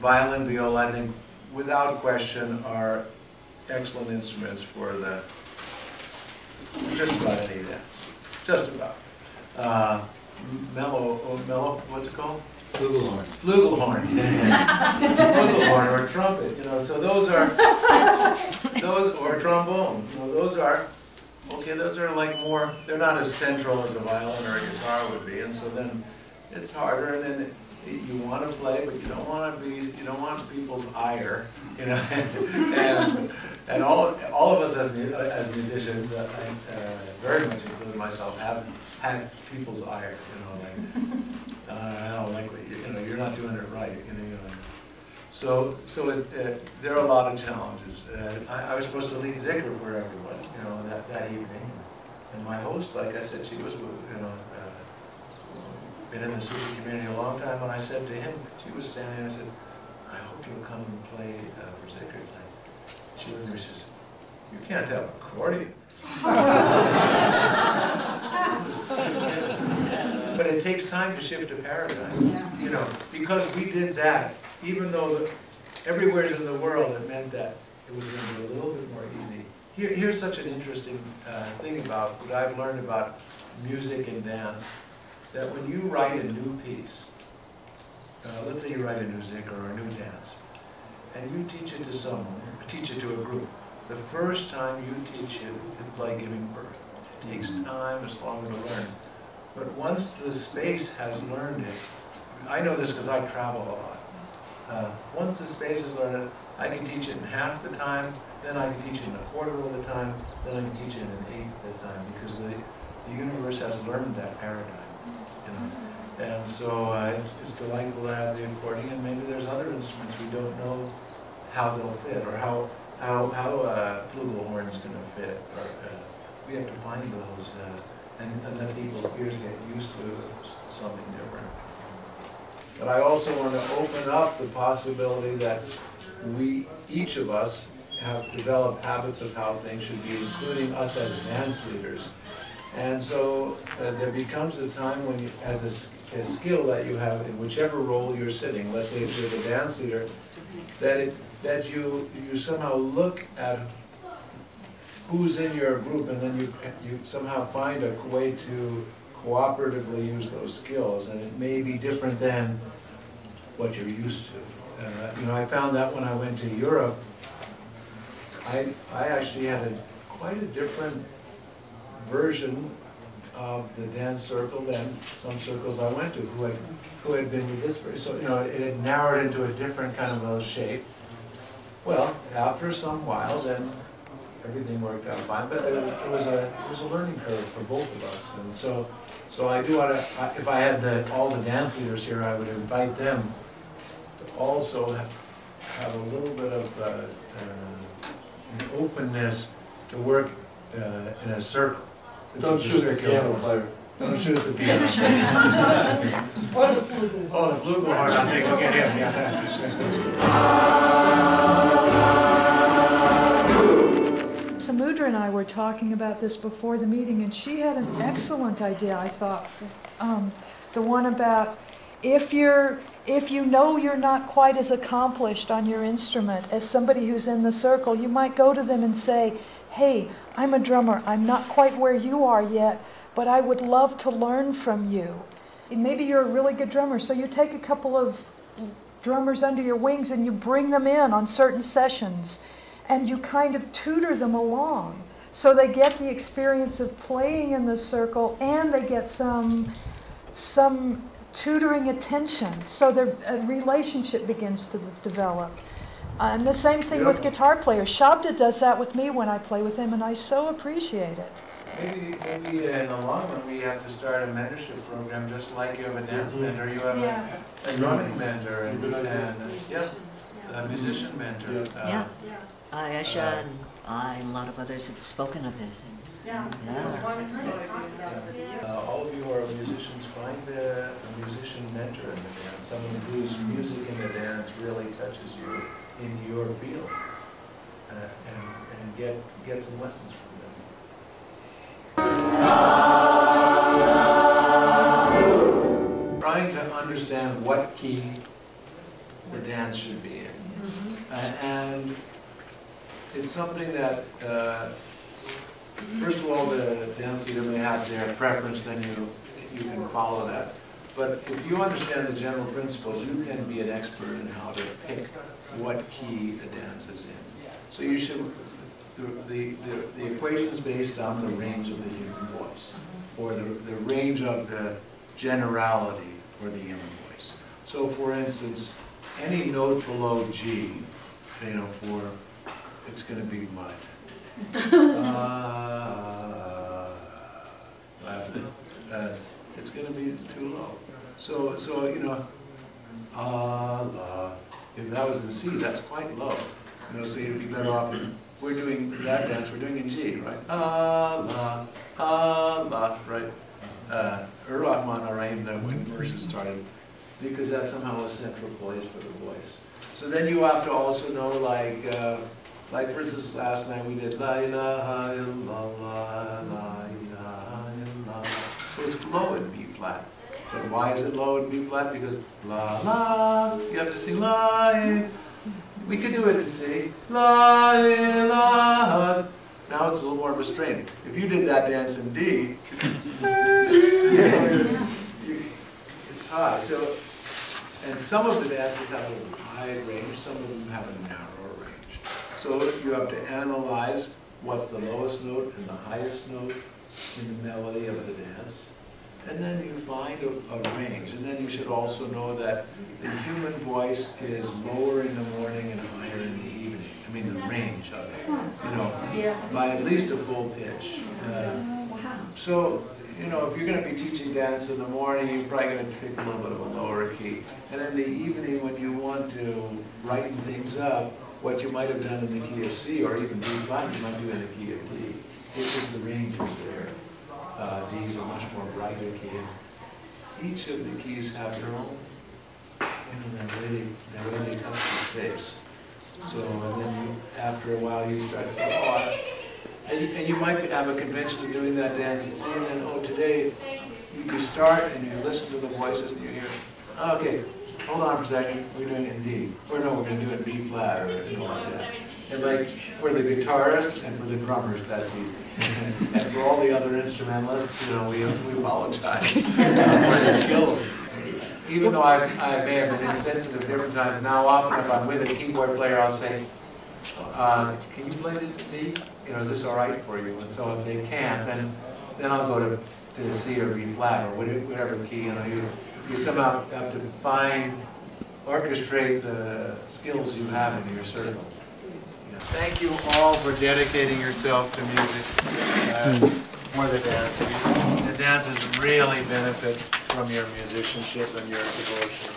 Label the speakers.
Speaker 1: Violin, viola, I think, without question, are excellent instruments for just about any dance. Just about. Mellow, what's it called?
Speaker 2: Flugelhorn.
Speaker 1: Flugelhorn. Flugelhorn or trumpet, so those are, or trombone, those are, okay, those are like more, they're not as central as a violin or a guitar would be, and so then it's harder, and then you want to play, but you don't want people's ire, and all of us as musicians, I very much include myself, have had people's ire, like, I don't like what you're not doing it right, So there are a lot of challenges. I was supposed to lead Zikr for everyone, that evening, and my host, like I said, she was, been in the Sufi community a long time, and I said to him, she was standing there, I said, I hope you'll come and play for Zikr tonight. She looked at me, she says, you can't have accordion. But it takes time to shift a paradigm, because we did that, even though everywhere in the world it meant that it was going to be a little bit more easy. Here's such an interesting thing about what I've learned about music and dance, that when you write a new piece, let's say you write a new zikr or a new dance, and you teach it to someone, teach it to a group, the first time you teach it, it's like giving birth. It takes time, it's longer to learn. But once the space has learned it, I know this because I travel a lot. Once the space has learned it, I can teach it in half the time, then I can teach it in a quarter of the time, then I can teach it in an eighth of the time, because the universe has learned that paradigm. And so it's delightful to have the accordion, and maybe there's other instruments we don't know how they'll fit, or how flugelhorn is going to fit. Or, we have to find those, and let people's ears get used to something different. But I also want to open up the possibility that each of us, have developed habits of how things should be, including us as dance leaders. And so there becomes a time when, as a skill that you have in whichever role you're sitting, let's say if you're the dance leader, that you somehow look at who's in your group, and then you somehow find a way to cooperatively use those skills, and it may be different than what you're used to. I found that when I went to Europe, I actually had quite a different version of the dance circle than some circles I went to who had been with this person. So it had narrowed into a different kind of a shape. Well, after some while, then everything worked out fine. But it was a learning curve for both of us. And so I do want to. If I had all the dance leaders here, I would invite them to also have a little bit of an openness to work in a circle.
Speaker 2: Don't shoot the piano player.
Speaker 1: Don't shoot the piano player.
Speaker 3: Or the flugelhorn.
Speaker 1: Oh, the flugelhorn. I think we'll get him. Yeah.
Speaker 4: Samudra and I were talking about this before the meeting, and she had an excellent idea, I thought. The one about if you know you're not quite as accomplished on your instrument as somebody who's in the circle, you might go to them and say, hey, I'm a drummer. I'm not quite where you are yet, but I would love to learn from you. And maybe you're a really good drummer, so you take a couple of drummers under your wings and you bring them in on certain sessions, and you kind of tutor them along. So they get the experience of playing in the circle, and they get some tutoring attention, so their relationship begins to develop. And the same thing with guitar players. Shabda does that with me when I play with him, and I so appreciate it.
Speaker 1: Maybe in the long run we have to start a mentorship program, just like you have a dance mentor, you have a drumming mentor, and a musician mentor.
Speaker 5: Ayesha and I and a lot of others have spoken of this.
Speaker 1: All of you are musicians. Find a musician mentor in the dance, someone whose music in the dance really touches you in your field, and get some lessons from them. Trying to understand what key the dance should be in. And it's something that, first of all, the dance leader may have their preference, then you can follow that. But if you understand the general principles, you can be an expert in how to pick what key the dance is in. So you should, the equation is based on the range of the human voice, or the range of the generality for the human voice. So for instance, any note below G, it's going to be mud. It's going to be too low. So if that was the C, that's quite low. So you'd be better off. We're doing that dance. We're doing in G, right? Right? Rahman Arayim, that when verses started, because that's somehow a central place for the voice. So then you have to also know, like for instance, last night we did La ilaha illallah, La ilaha illallah. So it's low in B flat. But why is it low in B flat? Because la la, you have to sing la. We could do it in C. La ilaha. Now it's a little more restrained. If you did that dance in D, it's high. So, and some of the dances have a wide range, some of them have a narrow range. So you have to analyze what's the lowest note and the highest note in the melody of the dance. And then you find a range. And then you should also know that the human voice is lower in the morning and higher in the evening. I mean, the range of it, by at least a full pitch. So, if you're going to be teaching dance in the morning, you're probably going to take a little bit of a lower key. And in the evening, when you want to brighten things up, what you might have done in the key of C or even D flat, you might do in the key of D, if the range is there. D's are much more brighter key. Each of the keys have their own, they really touch the space. So, and then after a while you start saying, and you might have a convention of doing that dance and seeing, and today you start and you listen to the voices and you hear, okay, hold on for a second, we're doing it in D. Or no, we're going to do it in B flat or anything like that. And like for the guitarists and for the drummers, that's easy. And for all the other instrumentalists, we apologize for the skills. Even though I may have been insensitive different times, now often if I'm with a keyboard player, I'll say, can you play this in D? Is this all right for you? And so if they can't, then I'll go to C or B flat or whatever key. You somehow have to orchestrate the skills you have in your circle. Thank you all for dedicating yourself to music for the dance. The dances really benefit from your musicianship and your devotion.